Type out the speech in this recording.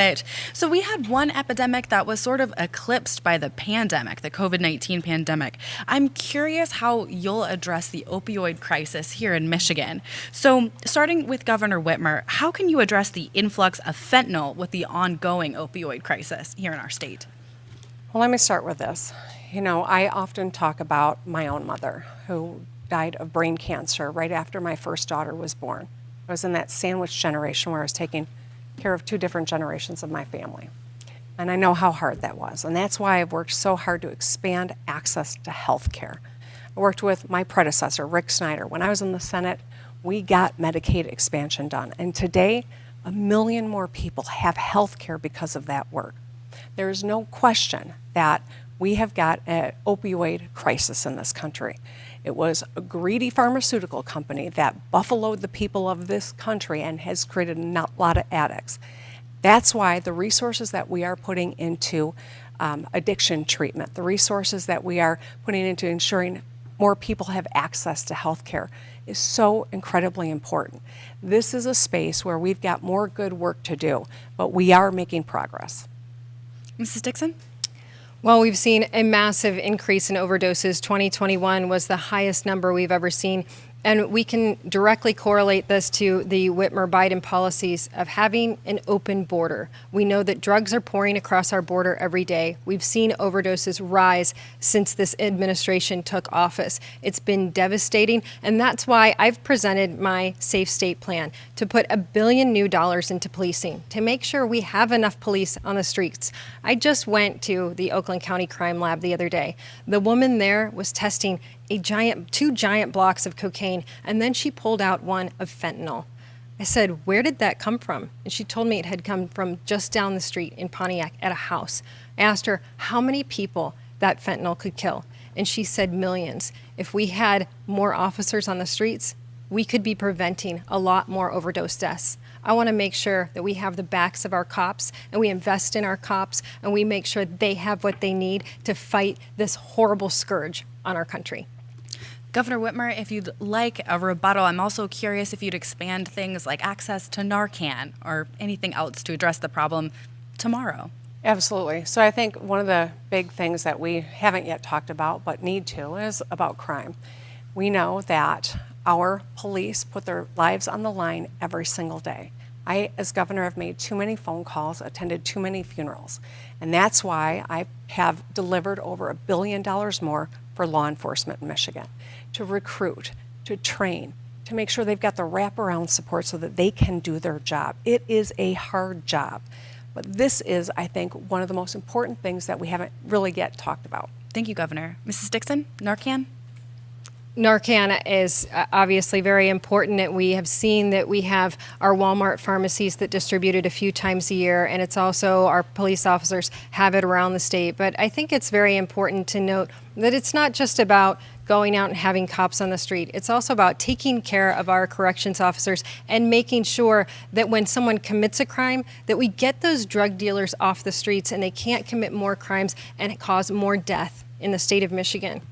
it. So we had one epidemic that was sort of eclipsed by the pandemic, the COVID-19 pandemic. I'm curious how you'll address the opioid crisis here in Michigan. So starting with Governor Whitmer, how can you address the influx of fentanyl with the ongoing opioid crisis here in our state? Well, let me start with this. You know, I often talk about my own mother who died of brain cancer right after my first daughter was born. I was in that sandwich generation where I was taking care of two different generations of my family. And I know how hard that was. And that's why I've worked so hard to expand access to health care. I worked with my predecessor, Rick Snyder. When I was in the Senate, we got Medicaid expansion done. And today, 1 million more people have health care because of that work. There is no question that we have got an opioid crisis in this country. It was a greedy pharmaceutical company that buffaloed the people of this country and has created a lot of addicts. That's why the resources that we are putting into addiction treatment, the resources that we are putting into ensuring more people have access to health care is so incredibly important. This is a space where we've got more good work to do, but we are making progress. Mrs. Dixon? Well, we've seen a massive increase in overdoses. 2021 was the highest number we've ever seen. And we can directly correlate this to the Whitmer-Biden policies of having an open border. We know that drugs are pouring across our border every day. We've seen overdoses rise since this administration took office. It's been devastating, and that's why I've presented my Safe State plan to put $1 billion new into policing, to make sure we have enough police on the streets. I just went to the Oakland County Crime Lab the other day. The woman there was testing two giant blocks of cocaine, and then she pulled out one of fentanyl. I said, where did that come from? And she told me it had come from just down the street in Pontiac at a house. I asked her how many people that fentanyl could kill, and she said millions. If we had more officers on the streets, we could be preventing a lot more overdose deaths. I want to make sure that we have the backs of our cops, and we invest in our cops, and we make sure they have what they need to fight this horrible scourge on our country. Governor Whitmer, if you'd like a rebuttal, I'm also curious if you'd expand things like access to Narcan or anything else to address the problem tomorrow. Absolutely. So I think one of the big things that we haven't yet talked about but need to is about crime. We know that our police put their lives on the line every single day. I, as governor, have made too many phone calls, attended too many funerals. And that's why I have delivered over $1 billion more for law enforcement in Michigan, to recruit, to train, to make sure they've got the wraparound support so that they can do their job. It is a hard job. But this is, I think, one of the most important things that we haven't really yet talked about. Thank you, Governor. Mrs. Dixon, Narcan? Narcan is obviously very important. We have seen that we have our Walmart pharmacies that distribute it a few times a year, and it's also our police officers have it around the state. But I think it's very important to note that it's not just about going out and having cops on the street. It's also about taking care of our corrections officers and making sure that when someone commits a crime, that we get those drug dealers off the streets and they can't commit more crimes and cause more death in the state of Michigan.